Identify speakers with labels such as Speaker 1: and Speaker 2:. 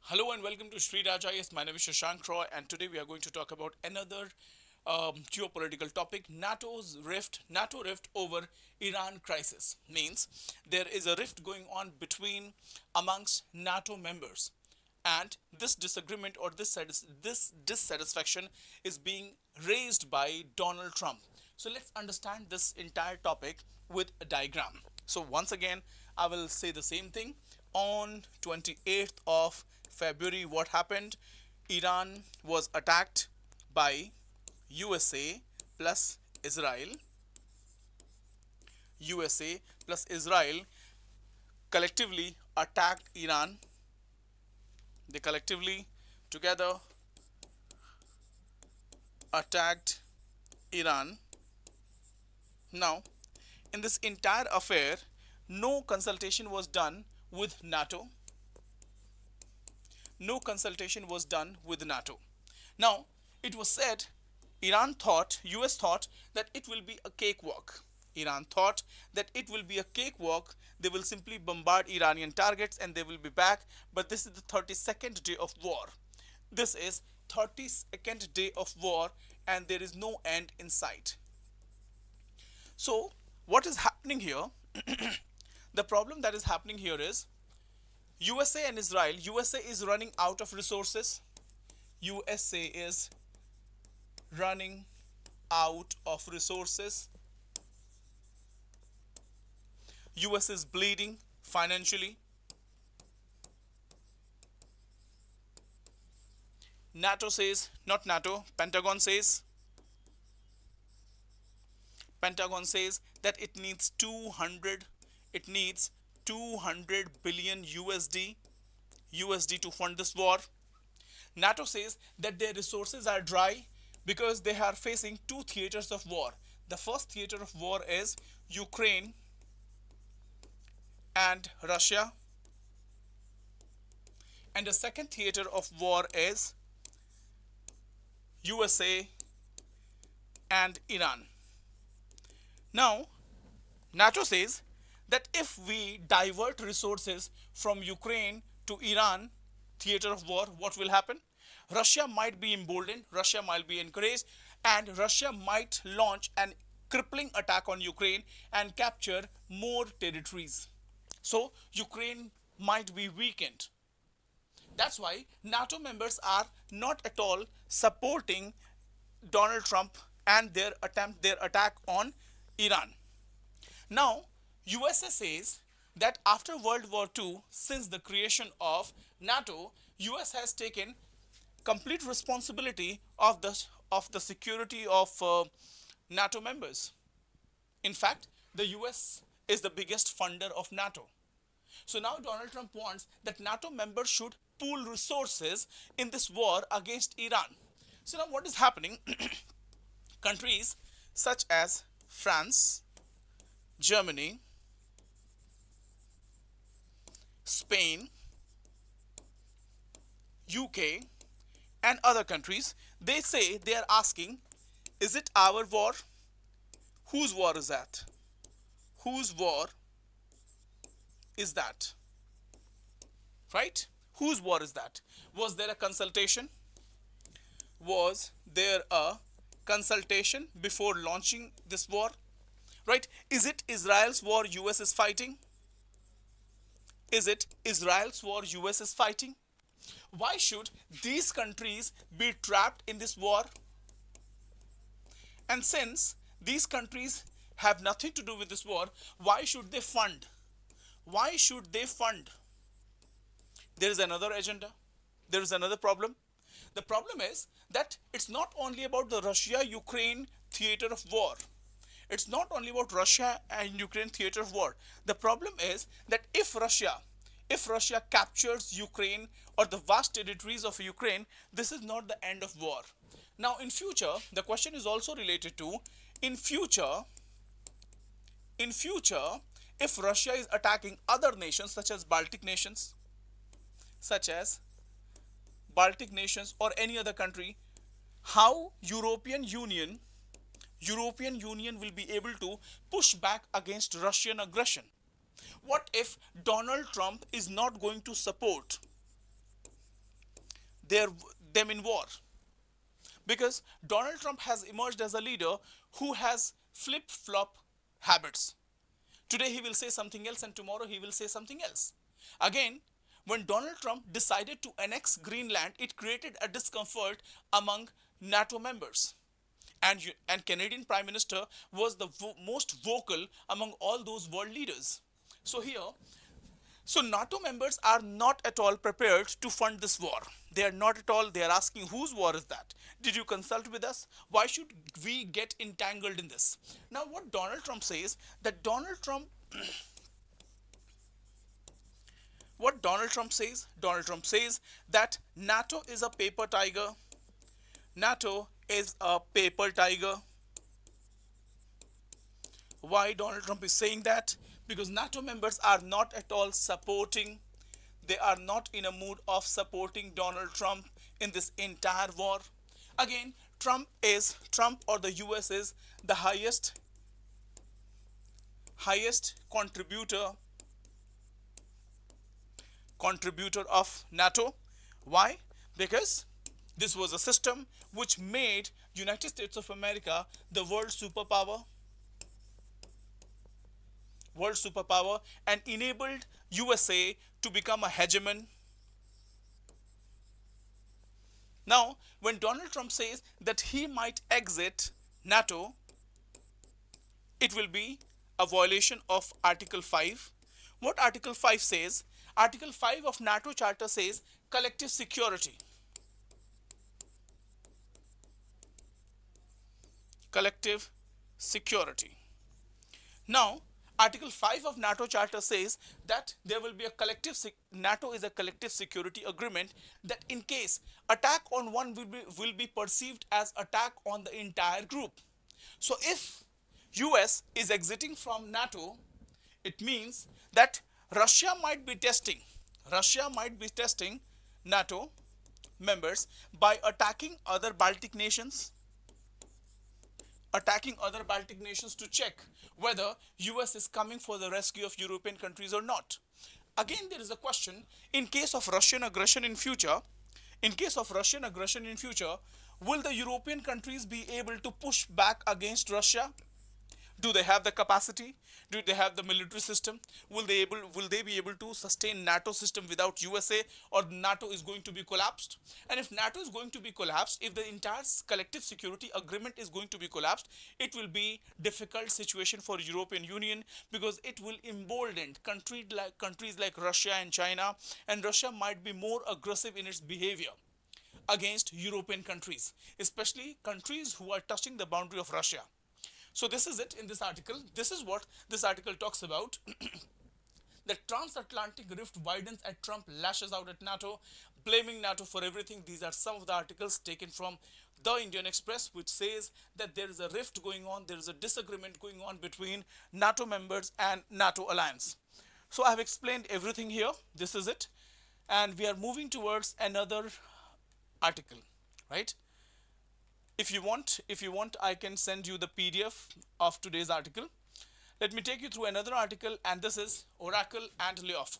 Speaker 1: Hello and welcome to Sri Raja. Yes, my name is Shashank Roy, and today we are going to talk about another geopolitical topic: NATO rift over Iran crisis. Means there is a rift going on between amongst NATO members, and this disagreement or this dissatisfaction is being raised by Donald Trump. So let's understand this entire topic with a diagram. So once again, I will say the same thing. On 28th of February, what happened? Iran was attacked by USA plus Israel. USA plus Israel collectively attacked Iran. They collectively together attacked Iran. Now, in this entire affair, no consultation was done with NATO. No consultation was done with NATO. Now, it was said US thought that it will be a cakewalk. Iran thought that it will be a cakewalk. They will simply bombard Iranian targets and they will be back. But this is the 32nd day of war. This is 32nd day of war and there is no end in sight. So, what is happening here? The problem that is happening here is USA and Israel. USA is running out of resources. USA is running out of resources. US is bleeding financially. NATO says, not NATO, Pentagon says that it needs 200 billion USD to fund this war. NATO says that their resources are dry because they are facing two theaters of war. The first theater of war is Ukraine and Russia, and the second theater of war is USA and Iran. Now, NATO says that if we divert resources from Ukraine to Iran theater of war, what will happen? Russia might be emboldened, Russia might be encouraged, and Russia might launch an crippling attack on Ukraine and capture more territories. So, Ukraine might be weakened. That's why NATO members are not at all supporting Donald Trump and their attack on Iran. Now, USA says that after World War II, since the creation of NATO, US has taken complete responsibility of the security of NATO members. In fact, the US is the biggest funder of NATO. So now Donald Trump wants that NATO members should pool resources in this war against Iran. So now what is happening? Countries such as France, Germany, Spain, UK, and other countries, they say they are asking, is it our war? Whose war is that? Whose war is that? Right? Whose war is that? Was there a consultation? Was there a consultation before launching this war? Right? Is it Israel's war US is fighting? Is it Israel's war US is fighting? Why should these countries be trapped in this war? And since these countries have nothing to do with this war, why should they fund? Why should they fund? There is another agenda. There is another problem. The problem is that it's not only about the Russia-Ukraine theater of war. It's not only about Russia and Ukraine theater of war. The problem is that if Russia captures Ukraine or the vast territories of Ukraine, this is not the end of war. Now in future, the question is also related to in future, if Russia is attacking other nations such as Baltic nations or any other country, how European Union will be able to push back against Russian aggression? What if Donald Trump is not going to support their them in war, because Donald Trump has emerged as a leader who has flip-flop habits. Today he will say something else and tomorrow he will say something else. Again, when Donald Trump decided to annex Greenland, it created a discomfort among NATO members. And Canadian Prime Minister was the most vocal among all those world leaders. So here, so NATO members are not at all prepared to fund this war. They are not at all. They are asking, whose war is that? Did you consult with us? Why should we get entangled in this? Now, what Donald Trump says, that Donald Trump says that NATO is a paper tiger. NATO is a paper tiger. Why Donald Trump is saying that? Because NATO members are not at all supporting, they are not in a mood of supporting Donald Trump in this entire war. Again, Trump or the US is the highest contributor of NATO. Why? Because this was a system which made United States of America the world superpower, and enabled USA to become a hegemon. Now, when Donald Trump says that he might exit NATO, it will be a violation of Article 5. What Article 5 says? Article 5 of NATO Charter says collective security. Collective security. Now, Article 5 of NATO Charter says that there will be a NATO is a collective security agreement, that in case attack on one will be perceived as attack on the entire group. So if US is exiting from NATO, it means that Russia might be testing NATO members by attacking other Baltic nations to check whether US is coming for the rescue of European countries or not. Again, there is a question, in case of Russian aggression in future, will the European countries be able to push back against Russia? Do they have the capacity? Do they have the military system? Will they be able to sustain NATO system without USA, or NATO is going to be collapsed? And if NATO is going to be collapsed, if the entire collective security agreement is going to be collapsed, it will be difficult situation for European Union, because it will embolden countries like Russia and China, and Russia might be more aggressive in its behavior against European countries, especially countries who are touching the boundary of Russia. So this is it in this article. This is what this article talks about. The transatlantic rift widens as Trump lashes out at NATO, blaming NATO for everything. These are some of the articles taken from the Indian Express, which says that there is a rift going on, there is a disagreement going on between NATO members and NATO alliance. So I have explained everything here. This is it. And we are moving towards another article, right? If you want, I can send you the PDF of today's article. Let me take you through another article, and this is Oracle and layoff.